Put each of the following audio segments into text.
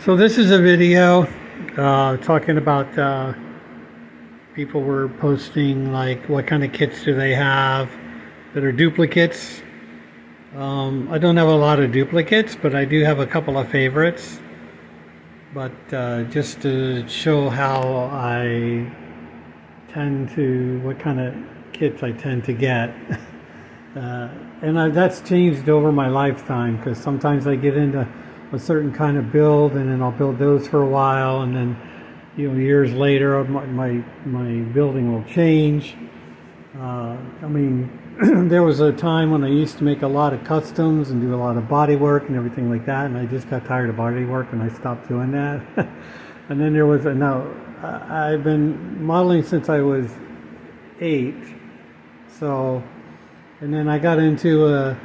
So this is a video talking about people were posting like what kind of kits do they have that are duplicates. I don't have a lot of duplicates, but I do have a couple of favorites. But just to show how I tend to, what kind of kits I tend to get. That's changed over my lifetime, because sometimes I get into a certain kind of build and then I'll build those for a while, and then years later my building will change. There was a time when I used to make a lot of customs and do a lot of body work and everything like that, and I just got tired of body work and I stopped doing that. And then there was I've been modeling since I was 8, so, and then I got into a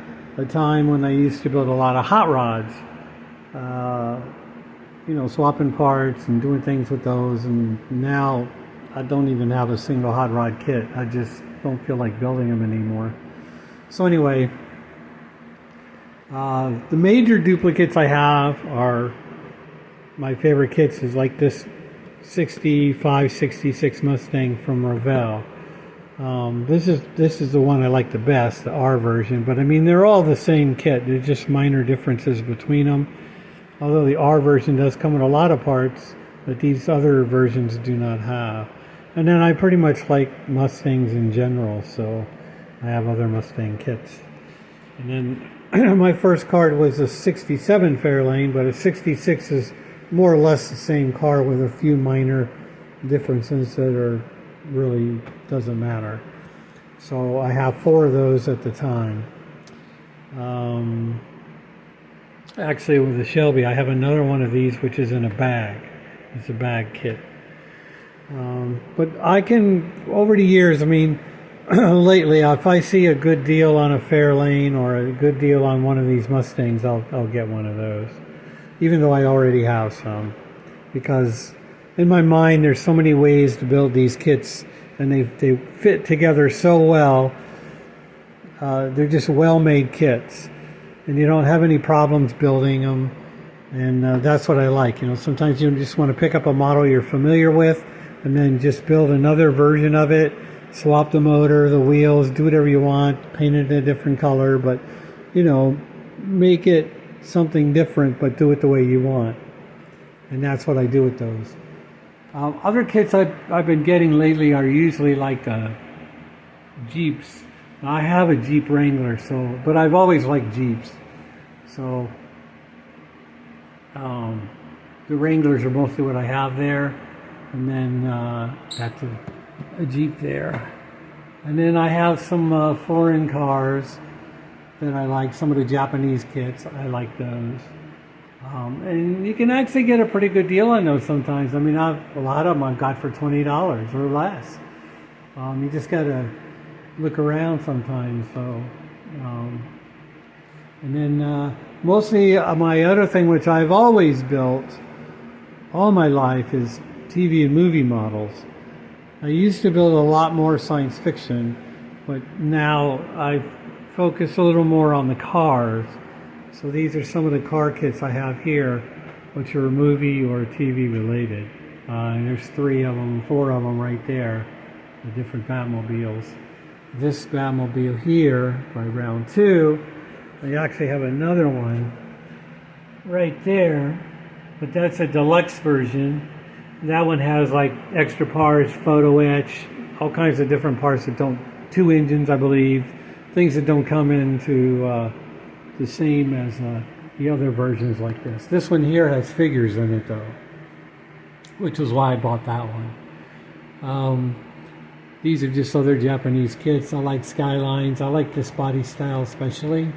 time when I used to build a lot of hot rods, swapping parts and doing things with those, and now I don't even have a single hot rod kit. I just don't feel like building them anymore. So anyway, the major duplicates I have are, my favorite kits is like this 65, 66 Mustang from Revell. This is the one I like the best, the R version, but they're all the same kit. There's just minor differences between them. Although the R version does come with a lot of parts that these other versions do not have. And then I pretty much like Mustangs in general, so I have other Mustang kits. And then my first car was a 67 Fairlane, but a 66 is more or less the same car with a few minor differences that are really doesn't matter. So I have 4 of those at the time. Actually, with the Shelby, I have another one of these which is in a bag. It's a bag kit. But I can, over the years, lately, if I see a good deal on a Fairlane or a good deal on one of these Mustangs, I'll get one of those, even though I already have some, because in my mind there's so many ways to build these kits, and they fit together so well. They're just well-made kits, and you don't have any problems building them, and that's what I like. Sometimes you just want to pick up a model you're familiar with and then just build another version of it, swap the motor, the wheels, do whatever you want, paint it a different color, but make it something different, but do it the way you want. And that's what I do with those. Other kits I've been getting lately are usually like Jeeps. I have a Jeep Wrangler, but I've always liked Jeeps. So the Wranglers are mostly what I have there. And then that's a Jeep there. And then I have some foreign cars that I like, some of the Japanese kits. I like those. And you can actually get a pretty good deal on those sometimes. A lot of them I've got for $20 or less. You just got to look around sometimes. So, and then mostly my other thing, which I've always built all my life, is TV and movie models. I used to build a lot more science fiction, but now I focus a little more on the cars. So these are some of the car kits I have here, which are movie or TV related. And there's 3 of them, 4 of them right there, the different Batmobiles. This Batmobile here, by round 2, I actually have another one right there, but that's a deluxe version. That one has like extra parts, photo etch, all kinds of different parts that don't, 2 engines I believe, things that don't come into the same as the other versions like this. This one here has figures in it though, which is why I bought that one. These are just other Japanese kits. I like Skylines. I like this body style especially.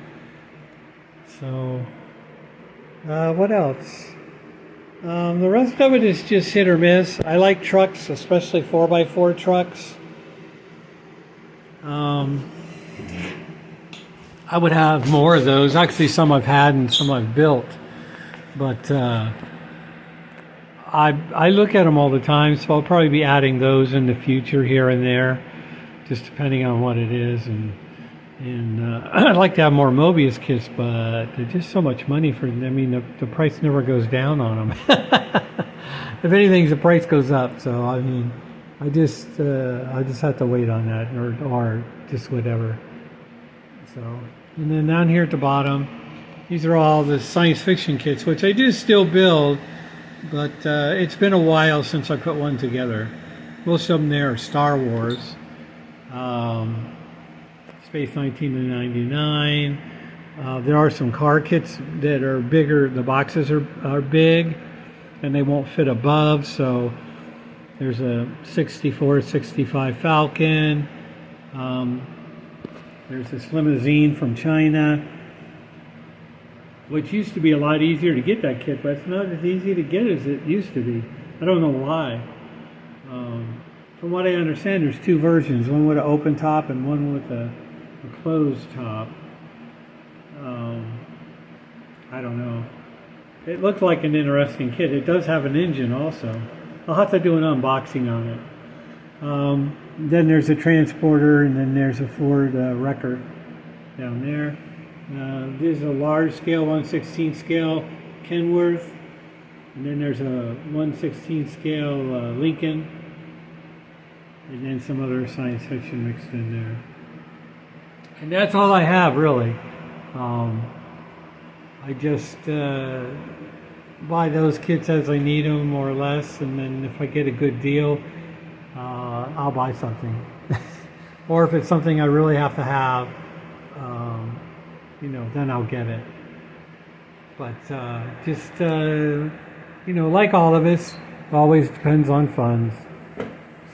So, what else? The rest of it is just hit or miss. I like trucks, especially 4x4 trucks. I would have more of those. Actually, some I've had and some I've built. But I look at them all the time, so I'll probably be adding those in the future here and there, just depending on what it is. And And I'd like to have more Mobius kits, but they're just so much money for them. I mean, the price never goes down on them. If anything, the price goes up. So I mean, I just have to wait on that, or just whatever. So, and then down here at the bottom, these are all the science fiction kits, which I do still build, but it's been a while since I put one together. Most of them there are Star Wars. Space 1999. There are some car kits that are bigger. The boxes are big and they won't fit above. So there's a 64, 65 Falcon. There's this limousine from China, which used to be a lot easier to get that kit, but it's not as easy to get as it used to be. I don't know why. From what I understand, there's two versions, one with an open top and one with a closed top. I don't know. It looks like an interesting kit. It does have an engine also. I'll have to do an unboxing on it. Then there's a transporter, and then there's a Ford Record down there. There's a large scale, 1/16 scale Kenworth, and then there's a 1/16 scale Lincoln, and then some other science fiction mixed in there. And that's all I have, really. I just buy those kits as I need them, more or less, and then if I get a good deal, I'll buy something. Or if it's something I really have to have, then I'll get it. But like all of us, it always depends on funds.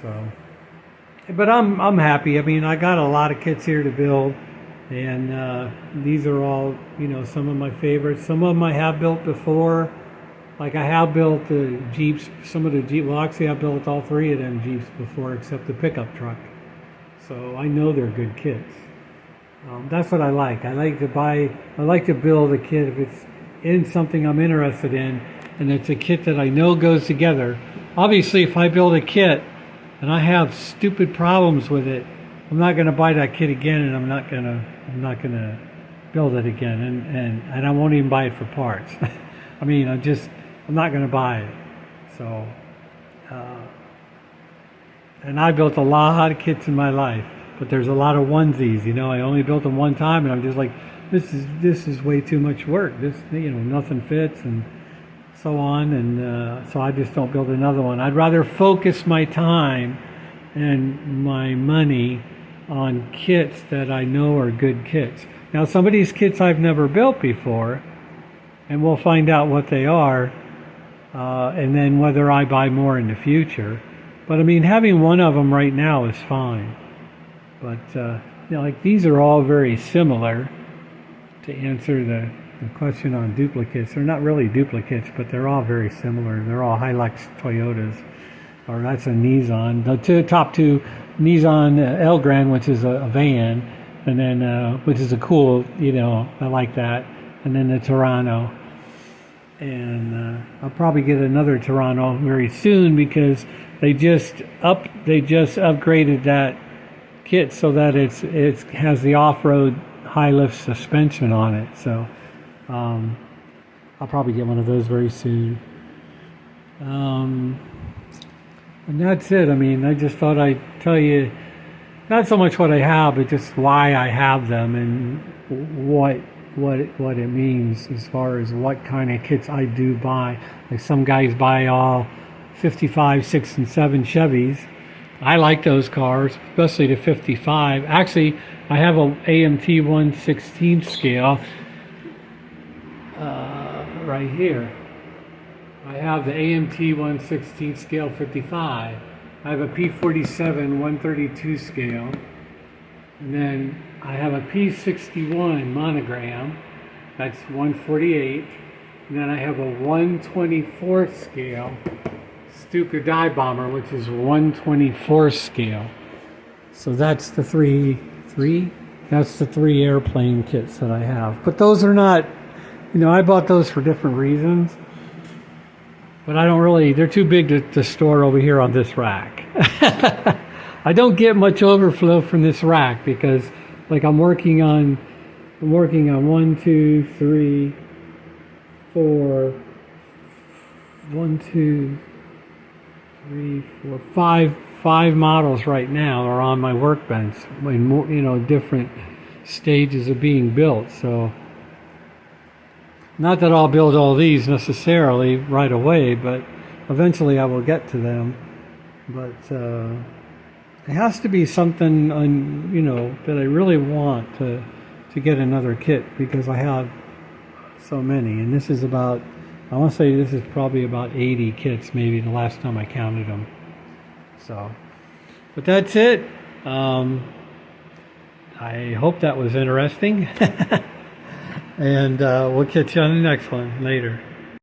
So. But I'm happy. I mean, I got a lot of kits here to build, and these are all, some of my favorites. Some of them I have built before. Like I have built the Jeeps, some of the Jeep. Well, actually, I built all three of them Jeeps before, except the pickup truck. So I know they're good kits. That's what I like. I like to build a kit if it's in something I'm interested in, and it's a kit that I know goes together. Obviously, if I build a kit and I have stupid problems with it, I'm not going to buy that kit again, and I'm not going to build it again, and I won't even buy it for parts. I mean, I'm not going to buy it. So, and I built a lot of kits in my life, but there's a lot of onesies. I only built them one time, and I'm just like, this is way too much work. This, nothing fits, and so on, and so I just don't build another one. I'd rather focus my time and my money on kits that I know are good kits. Now, some of these kits I've never built before, and we'll find out what they are, and then whether I buy more in the future. But I mean, having one of them right now is fine. But like these are all very similar. To answer the question on duplicates, they're not really duplicates, but they're all very similar. They're all Hilux Toyotas, or that's a Nissan. The top two, Nissan Elgrand, which is a van, and then which is a cool, I like that, and then the Toronto. And I'll probably get another Toronto very soon because they just upgraded that kit so that it has the off-road high lift suspension on it. So I'll probably get one of those very soon. And that's it. I mean, I just thought I'd tell you not so much what I have, but just why I have them and what it means as far as what kind of kits I do buy. Like some guys buy all 55, 6, and 7 Chevys. I like those cars, especially the 55. Actually, I have a AMT 1/16 scale right here. I have the AMT 1/16 scale 55. I have a P47 132 scale. And then I have a P61 monogram. That's 148. And then I have a 1/24 scale Stuka Dive Bomber, which is 1/24 scale. So that's the three airplane kits that I have. But those are not, I bought those for different reasons. But I don't really, they're too big to store over here on this rack. I don't get much overflow from this rack because Like I'm working on 1, 2, 3, 4, 1, 2, 3, 4, 5 models right now are on my workbench in different stages of being built. So not that I'll build all these necessarily right away, but eventually I will get to them. But it has to be something that I really want to get another kit, because I have so many, and this is about, I want to say this is probably about 80 kits, maybe the last time I counted them. So, but that's it. I hope that was interesting. And we'll catch you on the next one later.